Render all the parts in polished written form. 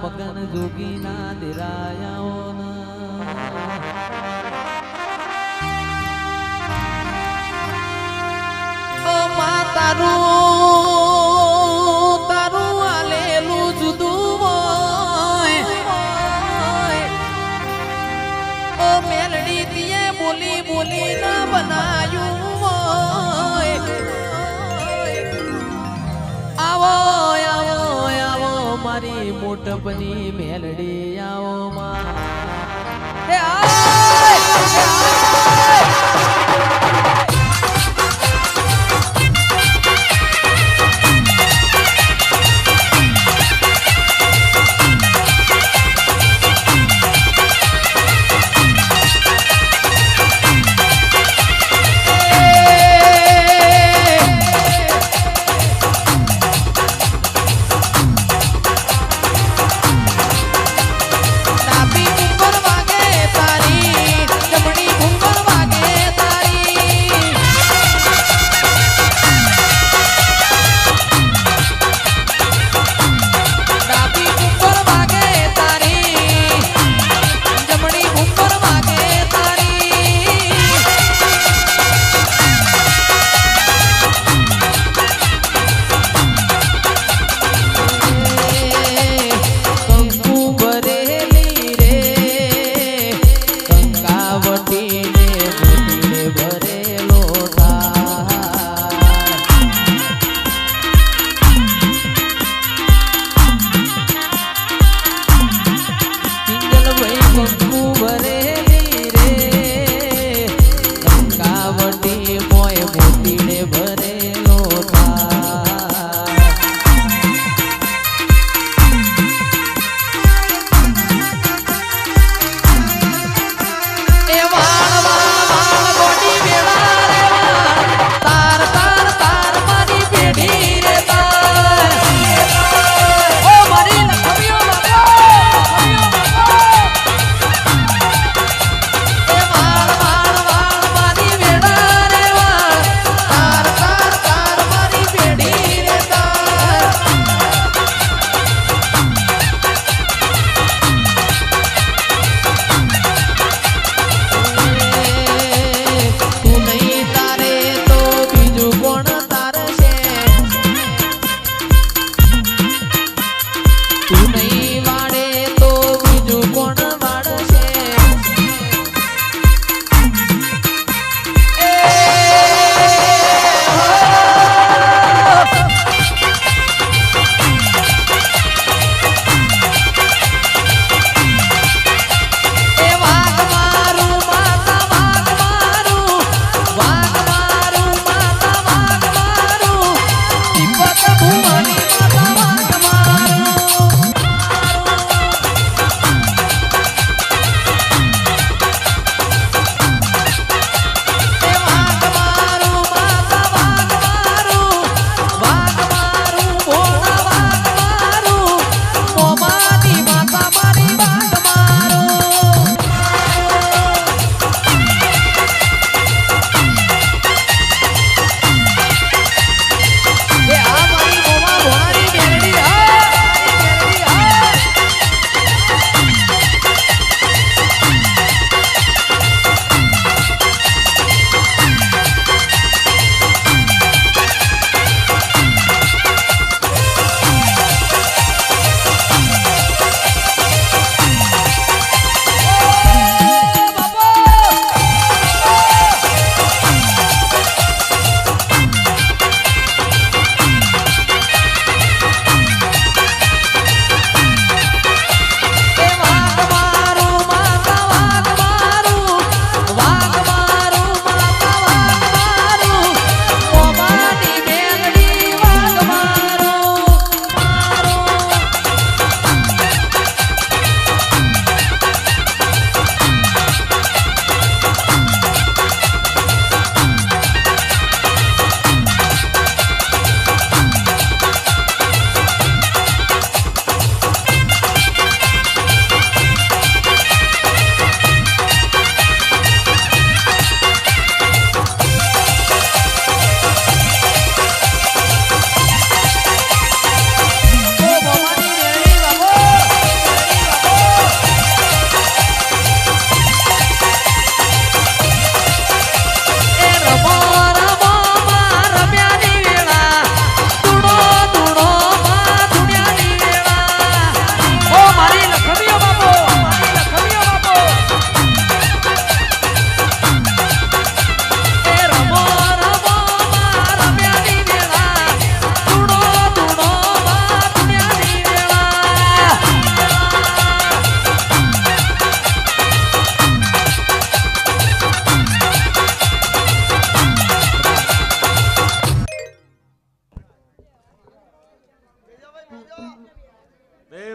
મગન જોગીના દિરાયાઓના તારું તારું આલેલું જુદું હોય ઓ મેલડી તીએ બોલી બોલી ના બનાયું હોય આવો આવો આવો મારી મોટપની મેલડી આવો માં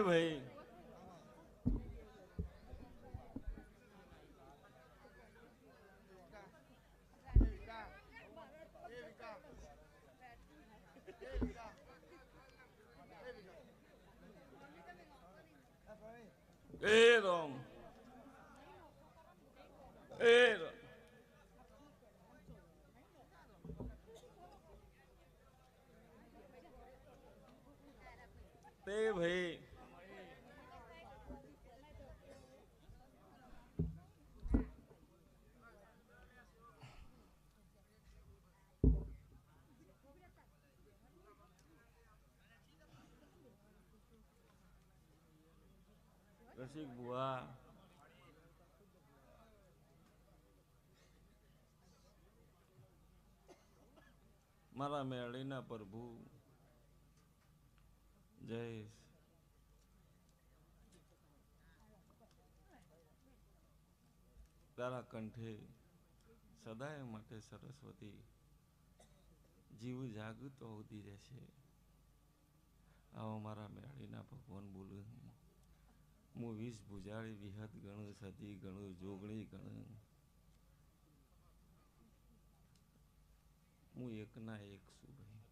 ભાઈ એ રામ એ રામ તે ભાઈ રસિક બુઆ મારા મેળીના પ્રભુ જયેશ તારા કંઠે સદાય માટે સરસ્વતી જીવ જાગૃત હોતી રહેશે. આવો મારા મેળીના ભગવાન બોલું હું 20 ભુજાળી વિહત ગણું સતી ગણું જોગણી ગણું હું એકના એક છું ભાઈ.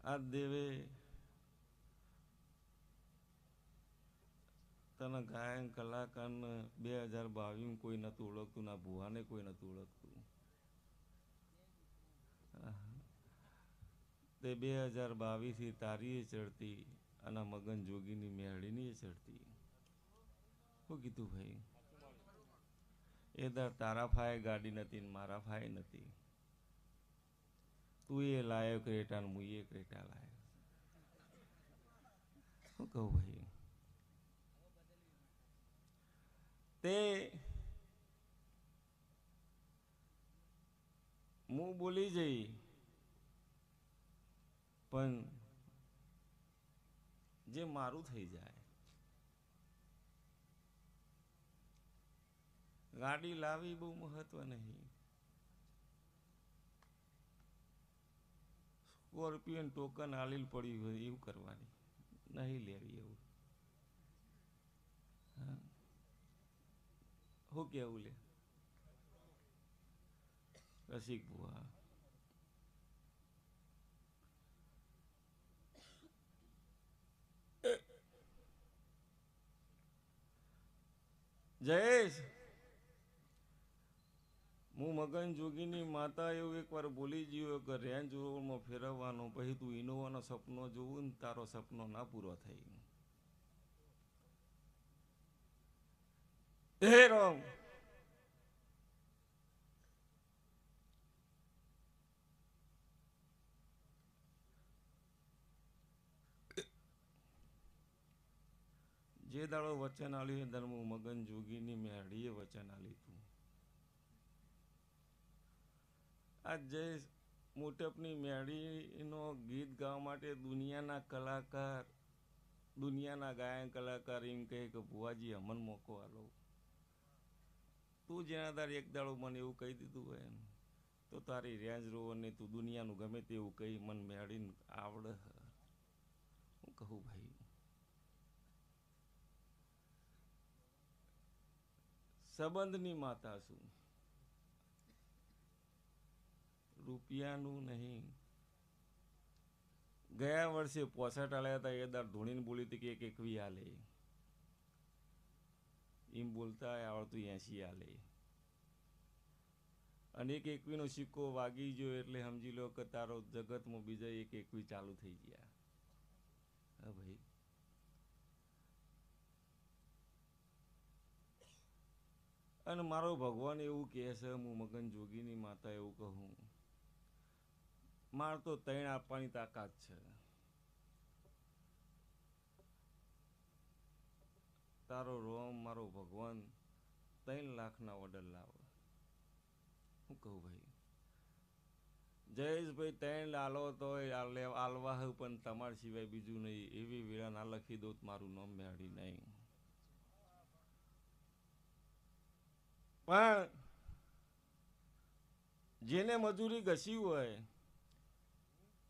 આ દેવે તને ગાયન કલાકારને 2022 કોઈ નતું ઓળખતું, ના ભુવાને કોઈ નતું ઓળખતું. તે 2022 તારી ચડતી અને મગન જોગીની મેળીની ચડતી. શું કીધું ભાઈ? એ દર તારા ફાય ગાડી નથી ને મારા ફાય નથી. તું એ લાયો ક્રેટા ને હું એ ક્રેટા લાયો. શું કહું ભાઈ? તે હું બોલી જઈ પણ જે મારું થઈ જાય. ગાડી લાવી બહુ મહત્વ નહીં. સ્કોર્પિયન ટોકન આલીલ પડ્યું હોય એવું કરવાની નહીં લેવી. એવું શું કેવું લે રસિક બુઆ? જયેશ, હું મગન જોગીની માતા એવું એકવાર બોલી ગયો કે રેન્જ રોવરમાં ફેરવવાનો, પછી તું ઇનોવાનો સપનો જોવું ને તારો સપનો ના પૂરો થઈ. હે રામ, જે દાડો વચન આલ્યું ધર્મ મગન જોગીની મેળીએ વચન આલ્યું હતું. આ જય મોટપની મેળીનો ગીત ગાવા માટે દુનિયાના કલાકાર, દુનિયાના ગાયન કલાકાર એમ કહે કે ભુવાજી અમન મોકો આલો. તું જેના તાર એક દાડો મને એવું કહી દીધું હોય ને તો તારી રેન્જ રોવર ને તું દુનિયાનું ગમે તેવું કહી મન મેળીને આવડે. હું કહું ભાઈ? સંબંધની માતા છું, રૂપિયાનું નહીં. ગયા વર્ષે 65 આલ્યા હતા એ દાર ધોણીને બોલી હતી કે એક 21 આલે. એમ બોલતા આવડતું 80 આલે. અને એક 21 નો સિક્કો વાગી ગયો એટલે સમજી લો કે તારો જગતમાં બીજા એક 21 ચાલુ થઈ ગયા. હા ભાઈ, અને મારો ભગવાન એવું કહે છે, હું મગન જોગીની માતા એવું કહું, માર તો 3 આપવાની તાકાત છે. તારો રોમ મારો ભગવાન 3 લાખના ઓર્ડર લાવે. શું કહું ભાઈ? જયેશભાઈ 3 આલો તો આલવા પણ તમારા સિવાય બીજું નહીં. એવી વેળા ના લખી દો મારું નામ મેળી નહીં. પણ જેને મજૂરી ઘસી હોય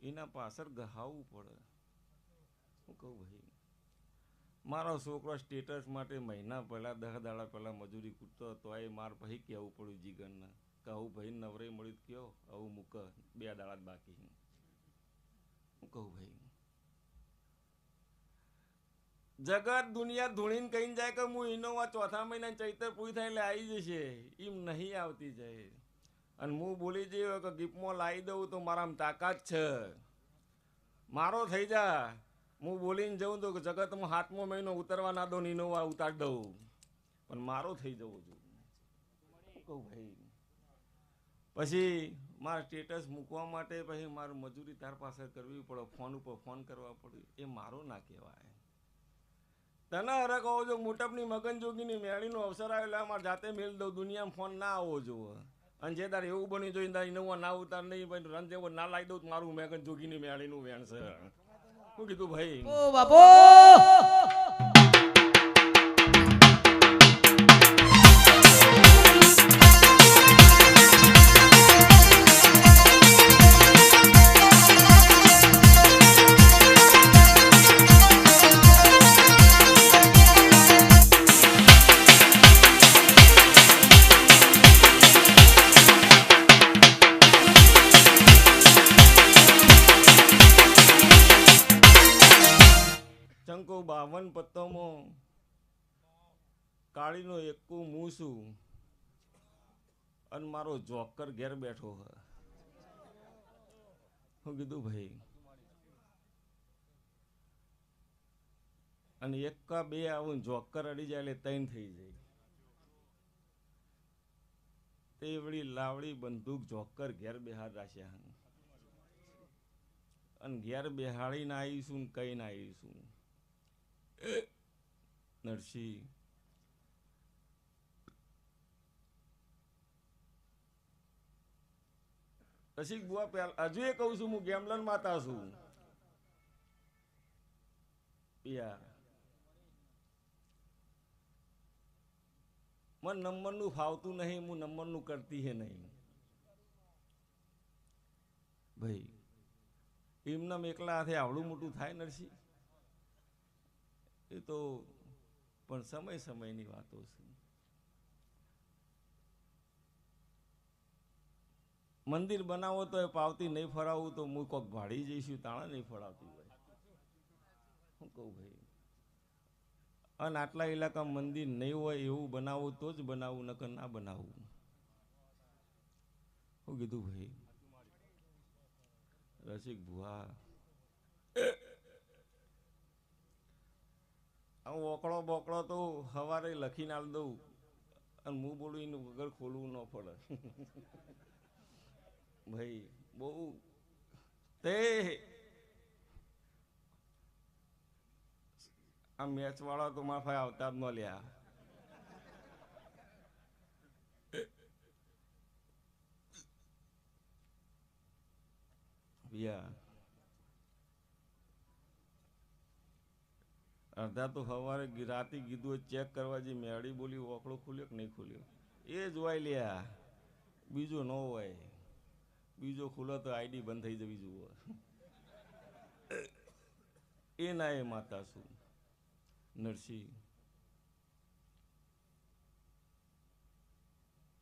એના પાછળ ગહાવવું પડે. હું કહું ભાઈ, મારો છોકરો સ્ટેટસ માટે મહિના પહેલાં 10 દાડા પહેલાં મજૂરી કૂટતો હતો, એ માર પછી કહેવું પડ્યું જીગરને કે આવું ભાઈ નવરે મળ્યું કયો આવું મૂક 2 દાડા જ બાકી. હું કહું ભાઈ, જગત દુનિયા ધૂણીને કહીને જાય કે હું ઇનોવા ચોથા મહિના ચૈતર પૂરી થાય એટલે આવી જશે, એમ નહીં આવતી જાય. અને હું બોલી જઈએ કે ગિફ્ટમાં લાવી દઉં તો મારામાં તાકાત છે, મારો થઈ જા. હું બોલીને જઉં તો જગતમાં 7મો મહિનો ઉતરવા ના દો, ઇનોવા ઉતાર દઉં, પણ મારો થઈ જવો જોઈએ. કહું ભાઈ, પછી મારા સ્ટેટસ મૂકવા માટે પછી મારે મજૂરી તાર પાસે કરવી પડે, ફોન ઉપર ફોન કરવા પડે, એ મારો ના કહેવાય. તને હરે કહો છો મોટપની મગનજોગીની મેળીનો અવસર આવ્યો એટલે મારે જાતે મેળ દઉં, દુનિયામાં ફોન ના આવવો જોવે. અને જે તારે એવું બની જોઈને તારે ઇનોવા ના ઉતાર નહીં, ભાઈ રન જેવો ના લાવી દઉં મારું મગનજોગીની મેળીનું વેણ છે. શું કીધું ભાઈ? ઓ બાપો ચંકો 52 પત્તોમાં કાળીનો એકું હું છું અને મારો જોકર ઘેર બેઠો હ. શું કીધું ભાઈ? અને 1 કા 2 આવું જોકર અડી જાય એટલે 3 થઈ જાય. તે વળી લાવડી બંદૂક જોકર ઘેર બેહાર રાખ્યા અને ઘેર બેહાડીને આવીશું ને કઈ ના આવીશું. નરસિંહ રસિક બુઆ પહેલા હજુ એ કહું છું, હું ગેમલન માતા છું. મને નંબરનું ફાવતું નહીં, હું નંબરનું કરતી હે નહીં ભાઈ. એમના એકલા હાથે આવડું મોટું થાય નરસિંહ? એ તો પણ સમયની વાતો છે. મંદિર બનાવો તો એ પાવતી નહીં ફરાવું તો હું કોક ભાડી જઈશું, તાણા નહીં ફરાવતી હોય. શું કહું ભાઈ? અને આટલા ઇલાકામાં મંદિર નહીં હોય એવું બનાવું તો જ બનાવું, નકર ના બનાવું. શું કીધું ભાઈ? રસિક ભુવા હું ઓકળો બોકળો તો સવારે લખીને આલ દઉં અને હું બોલું એનું વગર ખોલવું ન પડે. ભાઈ બહુ તે આ મેચ વાળા તો મારા ભાઈ આવતા જ ન લ્યા. અડધા તો સવારે રાતે કીધું ચેક કરવા જે મેળી બોલી ઓકળો ખુલ્યો કે નહીં ખુલ્યો એ જોવાય લ્યા, બીજો ન હોય. બીજો ખુલ્લો તો આઈડી બંધ થઈ જવી જુઓ. એ ના એ માતા છું નરસિંહ.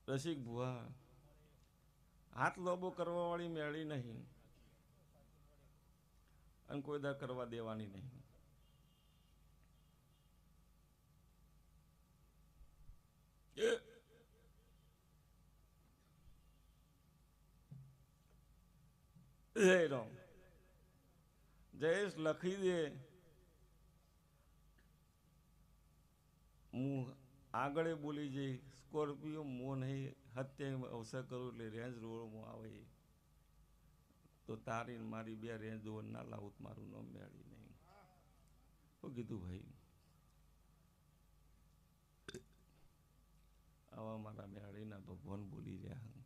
રસિક ભુવા હાથ લોબો કરવા વાળી મેળી નહીં અને કોઈ દા કરવા દેવાની નહીં. જય રામ. જયેશ લખી દે, હું આગળ બોલી જઈ. સ્કોર્પિયો મો નહીં હત્યા અવસર કરું એટલે રેન્જ રોડમાં આવે તો તારી મારી 2 રેન્જ રોડ ના લાવું મારું નામ મેળી નહીં. શું કીધું ભાઈ? આવા મારા મેળીના ભગવાન બોલી રહ્યા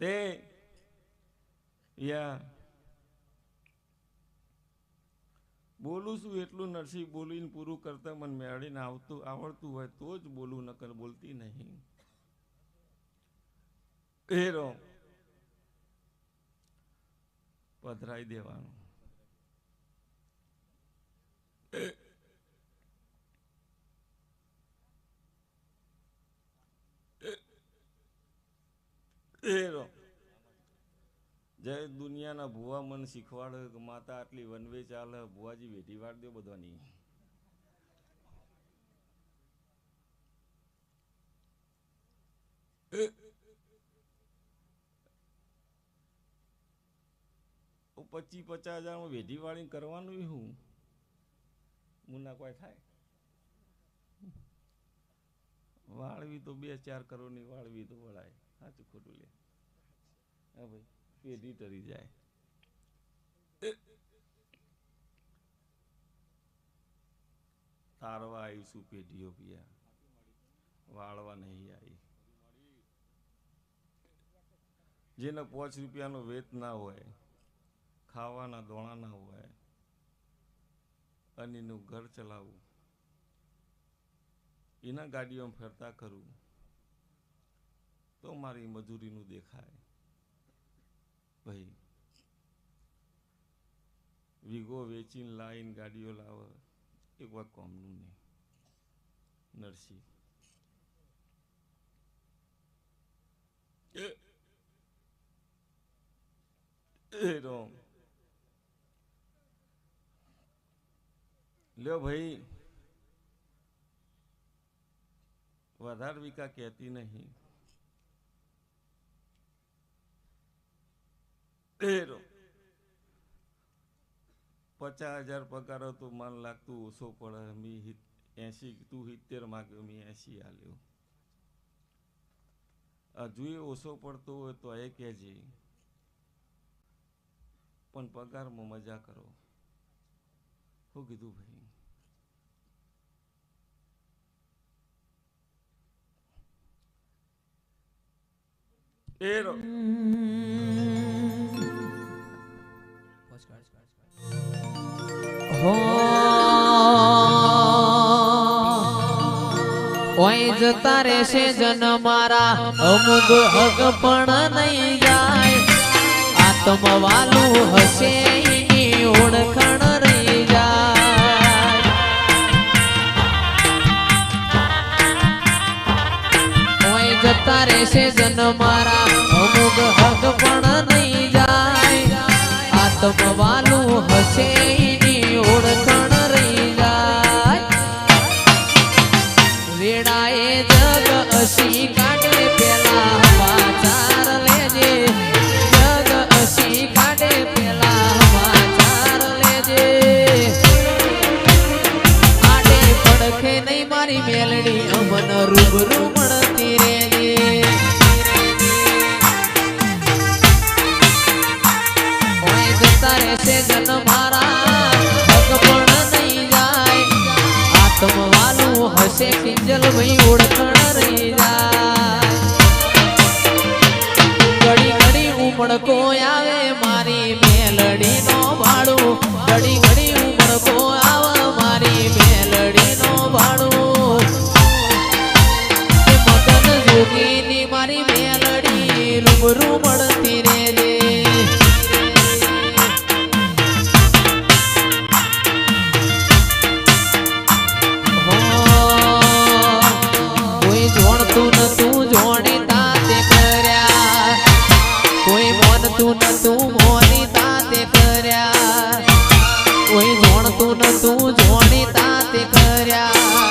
તે યા બોલું છું એટલું નરસિંહ બોલીને પૂરું કરતા મને મેળીને આવડતું હોય તો જ બોલું, નકર બોલતી નહીં. હેરો પધરાઈ દેવાનું. જય દુનિયાના ભુવા મન શીખવાડે કે માતા આટલી વનવે ચાલે, ભુવાજી વેઠી વાળ દો બધાની. પચીસ 50,000 વેઢી વાળી કરવાનું હું મુના કોઈ થાય. વાળવી તો 2-4 કરોડની વાળવી તો વળાય. સાચું ખોટું લે. હા ભાઈ, પેઢી તરી જાય. તારવા આવીશું પેઢીઓ પિયા, વાળવા નહીં આવી. જેને 5 રૂપિયાનો વેત ના હોય, ખાવાના દોણા ના હોય અને એનું ઘર ચલાવવું, એના ગાડીઓમાં ફરતા કરવું તો મારી મજૂરીનું દેખાય. ભાઈ વીઘો વેચીને લાવીને ગાડીઓ લાવે એક વાત કોમનું નહીં. નરસિંહ લ્યો ભાઈ, વધારે વિકા કહેતી નહીં. 50,000 પગાર તો મન લાગતું ઓછો પડે. મી 80, તું 70 માગ્યો, મી 80 આલ્યો. હજુ એ ઓછો પડતો હોય તો એ કહેજે, પણ પગારમાં મજા કરો. શું કીધું ભાઈ? ઓય જતા રહેશે જન મારા, અમુક હક પણ નહીં જાય. આત્મવાલું હશે એની ઓળખણ રહી જાય. ઓય જતા રહેશે જન મારા, અમુક હક પણ નહીં જાય. આત્મવાલું હશે એની ઓળખણ રહી જાય. વેડાએ જગ અસી કાઢે પેલા સમાચાર લેજે. જગ અસી કાઢે પેલા સમાચાર લેજે. આડે પડખે નહીં મારી મેલડી, અમન રૂબરૂ મળતી રેજે. ઓય જતા રહેશે જન મારા, હક પણ નહીં જાય. આત્મવાલું હશે કિંજલ ભાઈ ઓળખણ રહી જાય. ઘડી ઘડી ઉમળકો આવે મારી મેલડી નો ભાડું. ઘડી ઘડી ઉમળકો આવે મારી મેલડી નો ભાડું. મગન જોગીની મારી મેલડી રૂબરૂ મળતી રેજે. જોણતું નતું જોણી તાતે કર્યા, કોઈ મોનતું નતું મોની તાતે કર્યા. કોઈ જોણતું નતું જોણી તાતે કર્યા,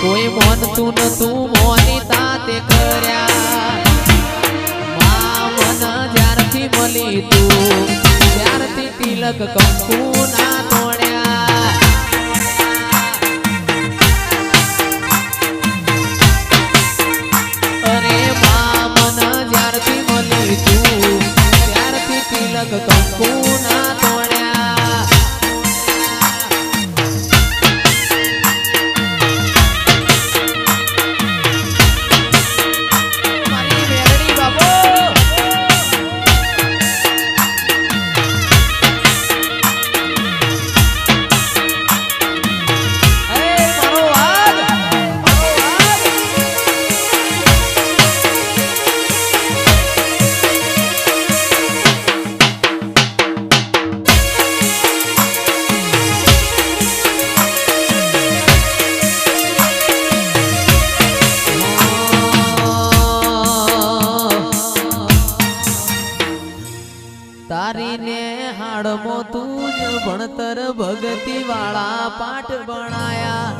કોઈ મોનતું નતું મોની તાતે કર્યા. મા મન જ્યારથી મળી તું, ત્યારથી તિલક કંકુ ના તોડ્યા. તિલક કંકુ ના તોડ્યા. મારી મેલડી બાબો, મારો વાઘ, નેહાળમાં તું જ ભણતર ભગતી વાળા પાઠ ભણાયા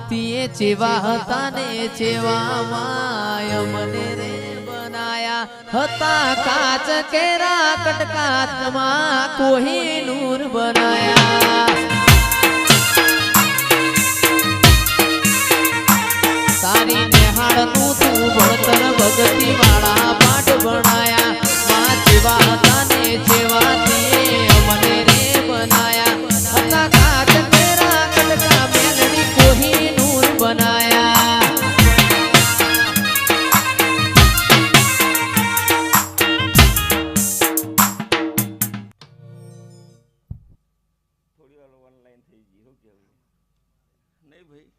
તીએ ચેવા હતા ને ચેવા માય મને રે બનાયા હતા કાચ કેરા કટકાચમાં કોહિનૂર બનાયા તારી નેહાળનું તું ભણતર ભગતી વાળા પાઠ ભણાયા માં જેવા હતા ને જેવા તીએ મને રે બનાયા હતા કાચ કેરા કટકા મેલડી કોહિનૂર બનાયા થોડી વાર ઓનલાઈન થઈ ગઈ શું કેવું નહીં ભાઈ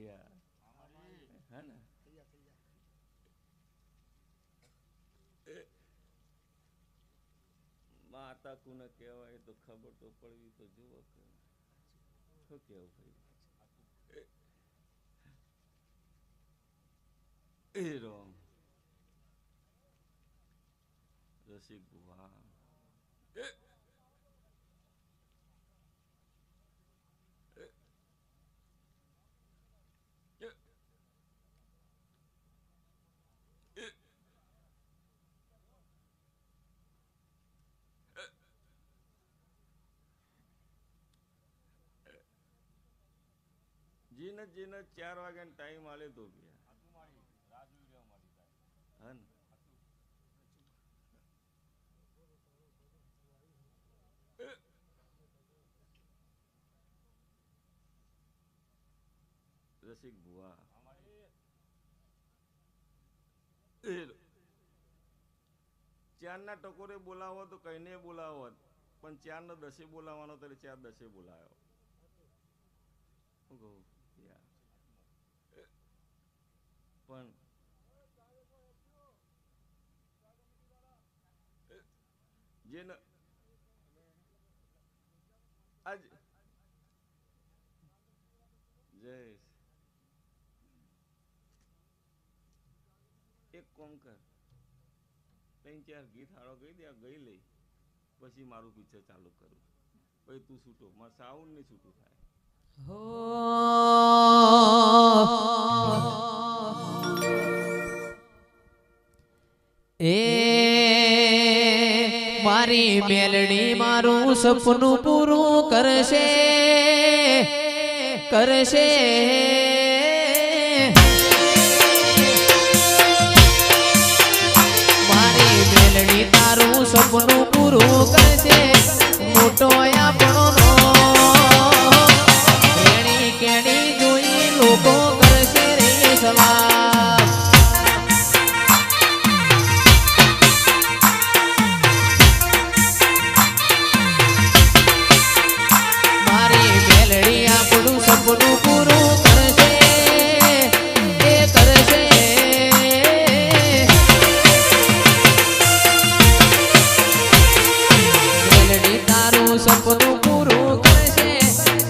યા હે ને માતા કુને કહેવાય તો ખબર તો પડવી તો જુઓ કે શું કેવું ભાઈ એ રોમ રસિક બુવા જીને જીને 4 વાગ્યાનો ટાઈમ આલે તો ગયા રસિક ભુવા ચારના ટકોરે બોલાવો તો કઈને બોલાવો પણ 4 ને 10 બોલાવવાનો તો 4 10 બોલાયો શું કહું પણ જેને આજ જયેશ એક કોમ કર 3-4 ગીત હારો ગઈ દે ગઈ લઈ પછી મારું પિક્ચર ચાલુ કરું પછી તું છૂટો મારે સાઉન્ડ નહીં છૂટું થાય એ મારી મેલડી મારું સપનું પૂરું કરશે કરશે મારી મેલડી તારું સપનું પૂરું કરશે મોટો આપણો રેણી કેણી જોઈ લોકો કરશે રે સલામ સપનું પૂરું કરશે એ કરશે મેલડી તારું સપનું પૂરું કરશે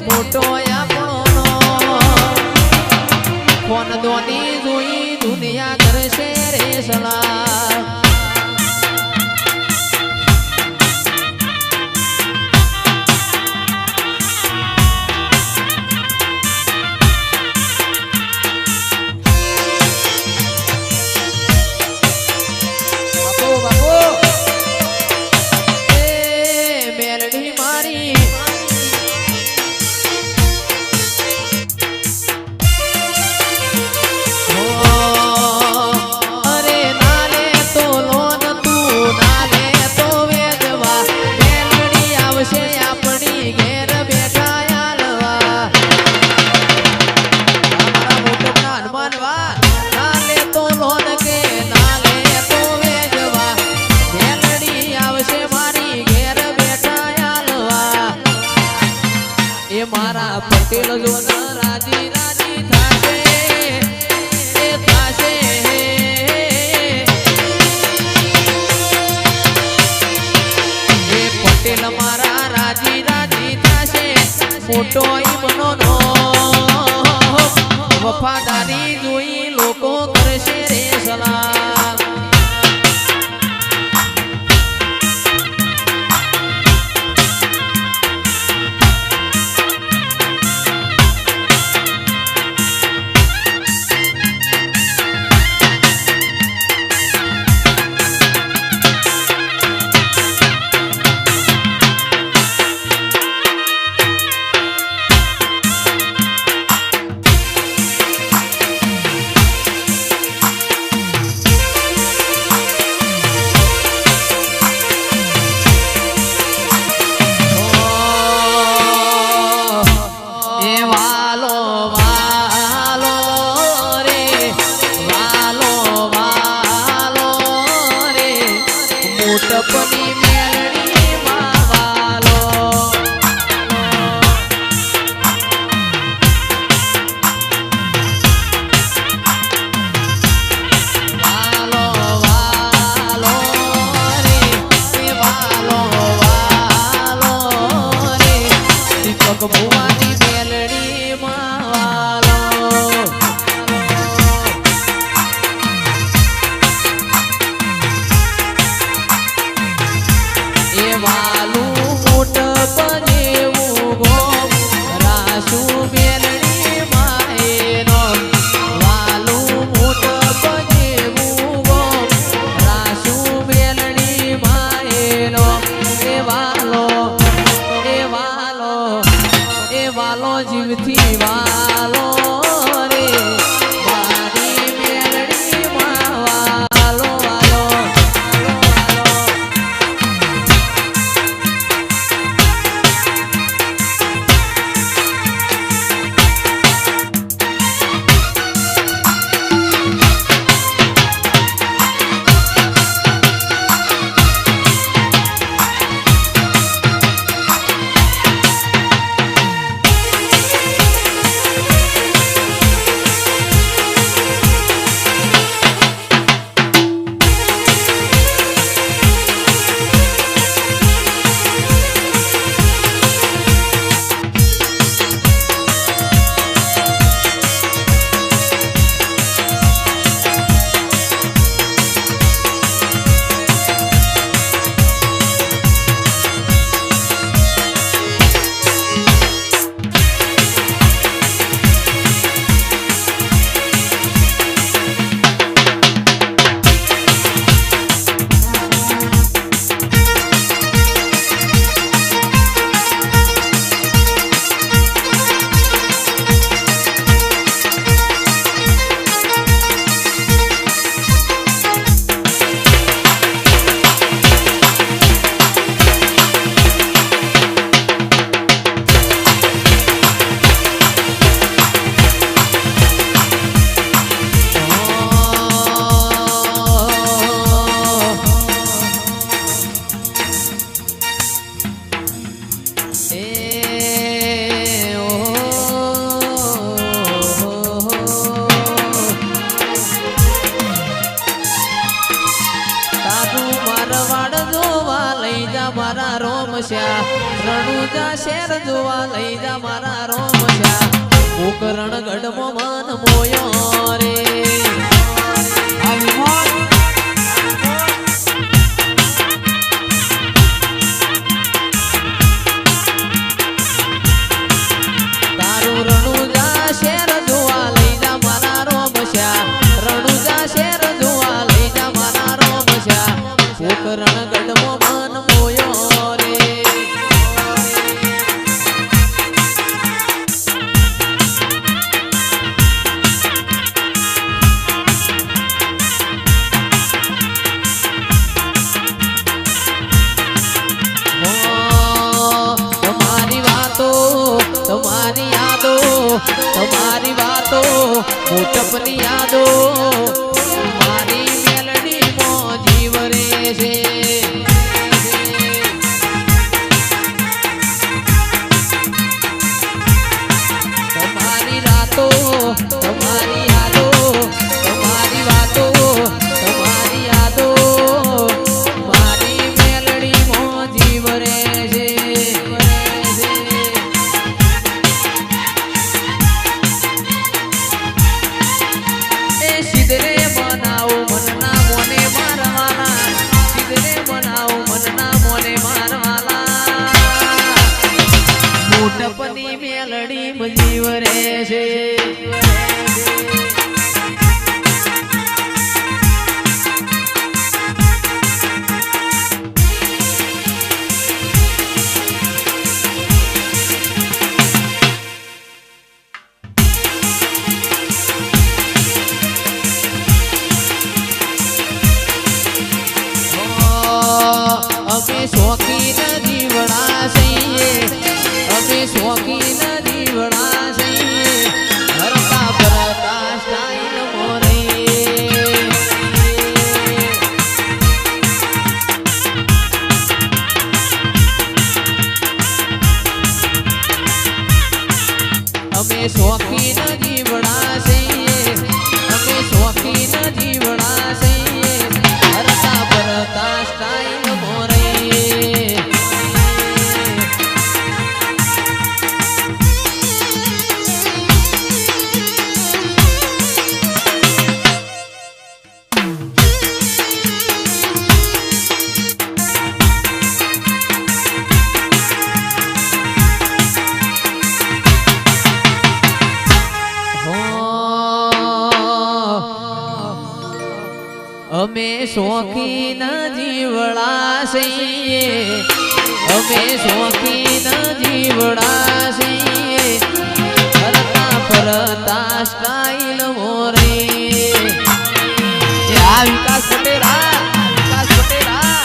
મોટો આપણો ફોન દોની જોઈ દુનિયા કરશે રે સલામ મારા પટેલ જોના રાજી રાજી થાશે એ થાશે એ પટેલ મારા રાજી રાજી થાશે મોટો ઈમનો નો વફાદારી જોઈ લોકો કરશે રે સલામ મોટપની મેલડી માં વાલો વાલો વાલો રે એ વાલો વાલો રે દીપક ભુવાની મેલડી માં વાલો એ વાલું મોટ બનેવું ગોમ રાસુ મેલડી માએનો વાલું મોટ બનેવું ગોમ રાસુ મેલડી માએનો એ વાલો એ વાલો એ વાલો જીવથી વાલો રે મારી મેલડી માં વાલો વાલો મારા રોમશ્યા રણુજા શેર જોવા લઈ જા મારા રોમશ્યા કોકરણ ગઢમાં મન મોયો રે તારું રણુજા શેર જોવા લઈ જા મારા રોમશ્યા રણુજા શેર જોવા લઈ જા મારા રોમશ્યા કોકરણ ગઢમાં મન મોયો રે તમારી વાતો મોટપની યાદો મારી મેલડી માં જીવ રે છે તમારી રાતો તમારી યાદો તમારી વાતો તમારી યાદો મારી મેલડી માં જીવ રે છે અમે શોખીન જીવડા છીએ અમે શોખીન જીવડા છીએ ફરતા ફરતા સ્ટાઈલ મોરે આ વિકાસ પટેલા વિકાસ પટેલા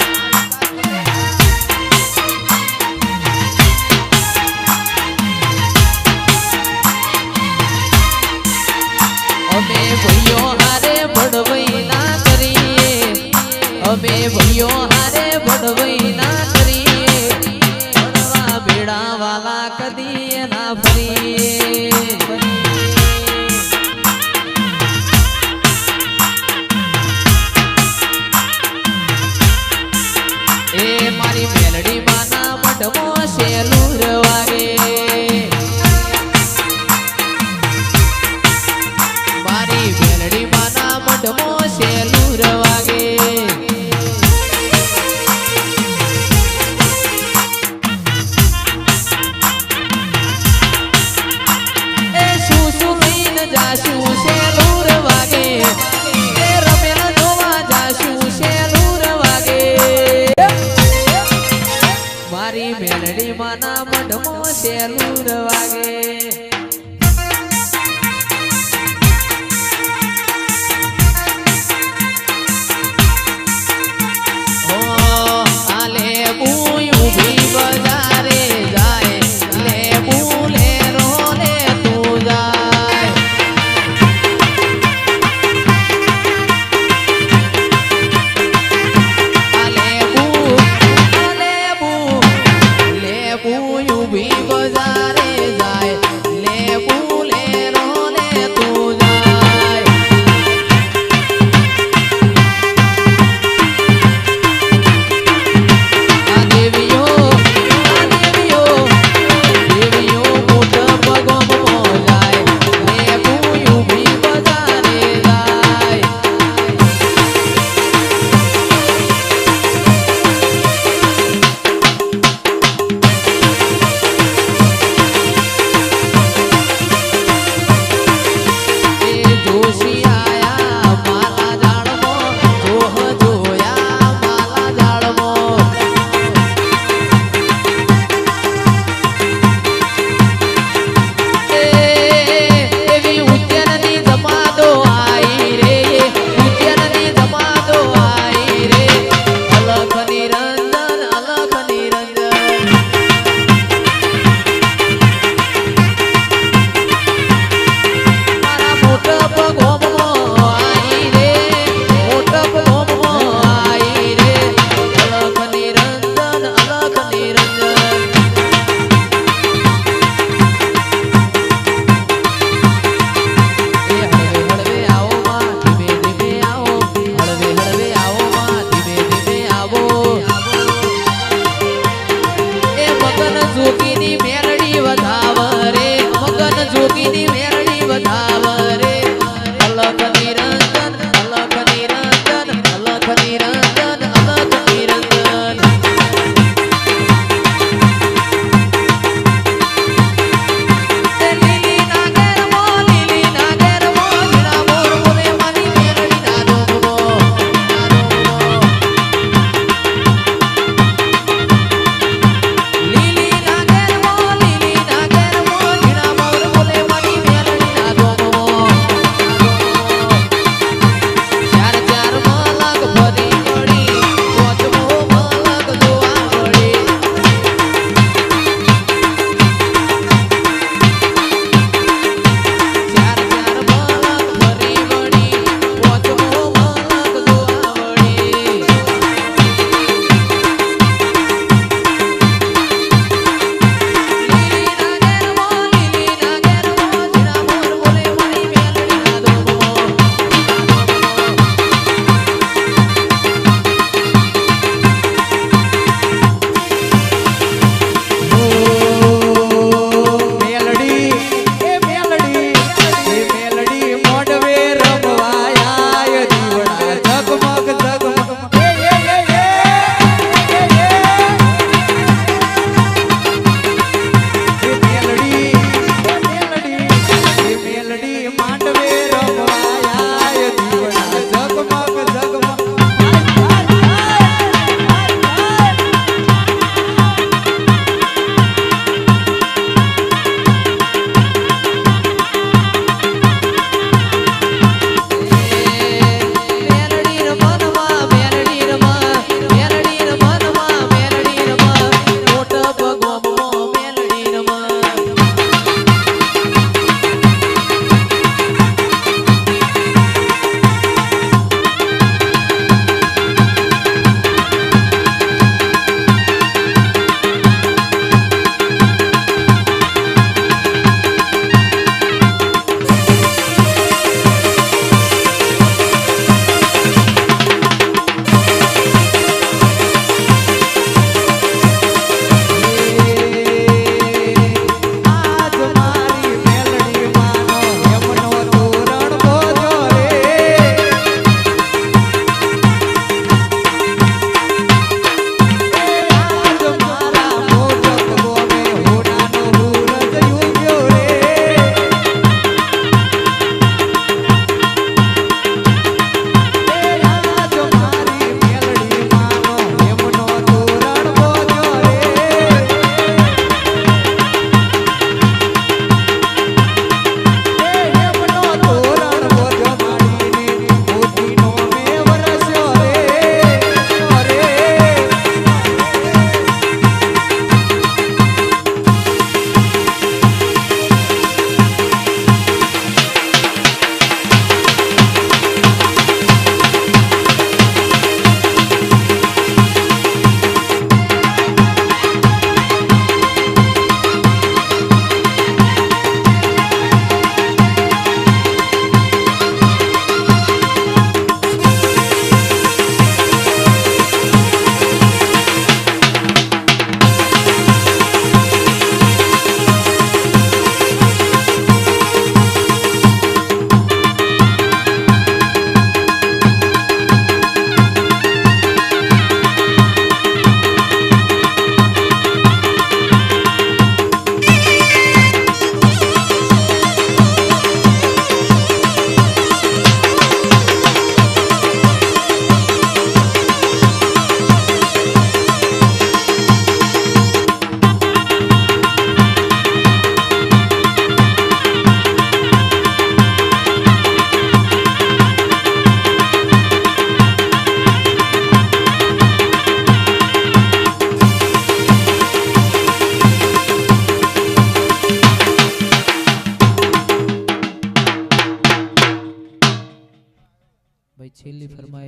અમે ભાઈઓ હારે બડવઈ ના અમે ભાઈઓ હારે ભડવઈ ના કરીએ ભણવા બેડા વાલા કદી ના ફરીએ એ મારી મેલડી માના મઢમાં સેલુર વાગે મારી મેલડી માના મઢમાં સેલુર વાગે જાશું સેલુર વાગે એ રમેલ જોવા જાશું સેલુર વાગે મારી મેલડી માના મઢમાં સેલુર વાગે भी बजार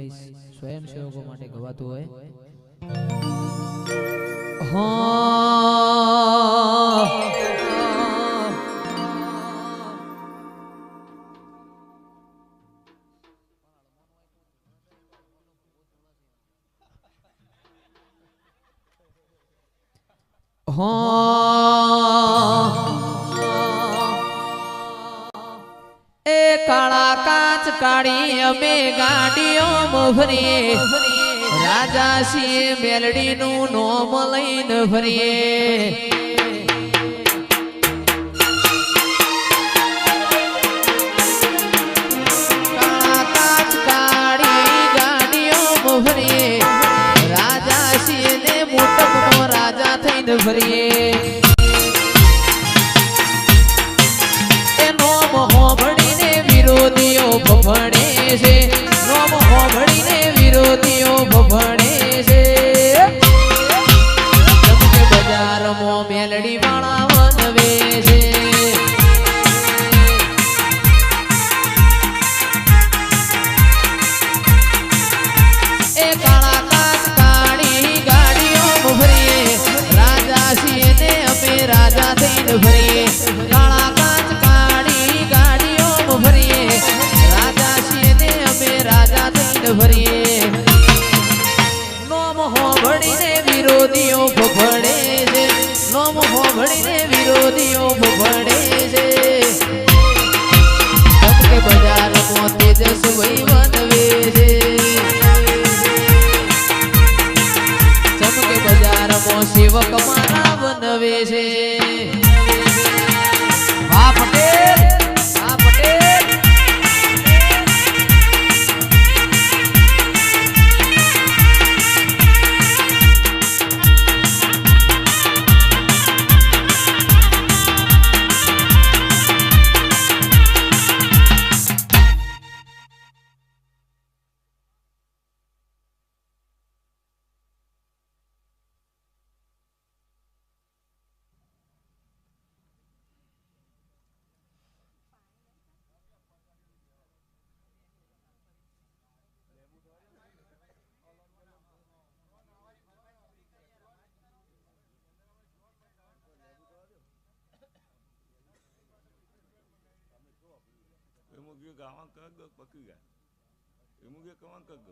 ફરમાઈશ સ્વયંસેવકો માટે ગવાતું હોય એ કાળા કાચ કાળી અમે ગાડીઓ ફરીએ રાજા સિંહ મેલડી નું નોમ લઈને ફરીએ કાળા કાચ કાળી ગાડીઓ ફરીએ રાજા સિંહ ને મોટપનો રાજા થઈને ફરીએ વિરોધીઓ ભભણે છે નોમ હોભળીને વિરોધીઓ ભભણે છે ચમકે બજારમાં મેલડી વાળા વનવે છે એ કાળા કાચ કાળી ગાડીઓ ફરીએ રાજા છીએ ને અમે રાજા થઈને ફરીએ કાળા કાચ કાળી ગાડીઓ ફરીએ રાજા છીએ ને અમે રાજા થઈને ફરીએ નોમ હોભળીને વિરોધીઓ ભભડે છે નોમ હોભળીને વિરોધીઓ ભભડે છે ચમકે બજારમાં તેજસ્વી વનવે છે ચમકે બજારમાં સેવક મારા વનવે છે વાહ પટેલ વાહ પટેલ એમાં ગયો ગાવા કગ પકી ગયા એમાં ગયો કવા કગ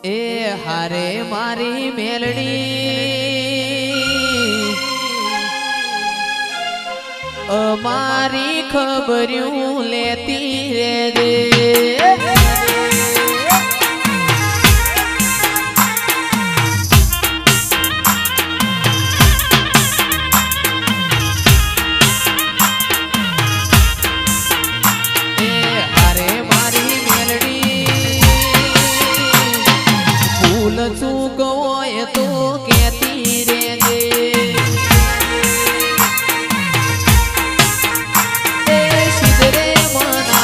એ હારે મારી મેલડી અમારી ખબર્યું લેતી રેજે સિદ્ધરે મના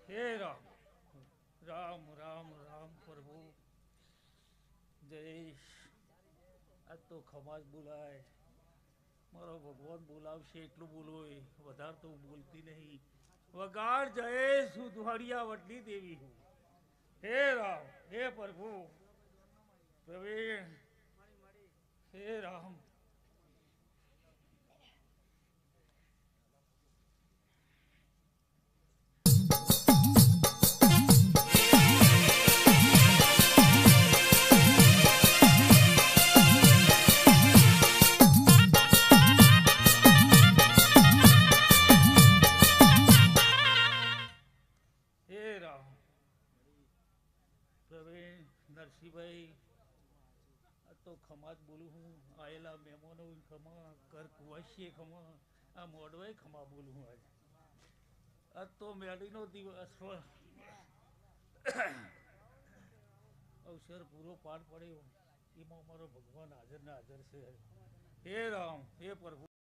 હે રામ રામ રામ રામ પ્રભુ જય આજ તો ખમાજ બોલાય મારો ભગવાન બોલાવશે એટલું બોલોય વધારે તો હું બોલતી નહીં વગાડ જય સુધવાડિયા વડલી દેવી હું હે રામ હે પ્રભુ પ્રવીણ હે રામ હે રામ પ્રવીણ નરસિંહભાઈ આ તો ખમાજ બોલું હું આયેલા મહેમાનો ખમા ઘર કુવાસીએ ખમા આ મોડવાય ખમા બોલું હું આજે આજ તો મેળીનો દિવસ અવસર પૂરો પાર પડ્યો એમાં મારો ભગવાન હાજર ને હાજર છે હે રામ હે પ્રભુ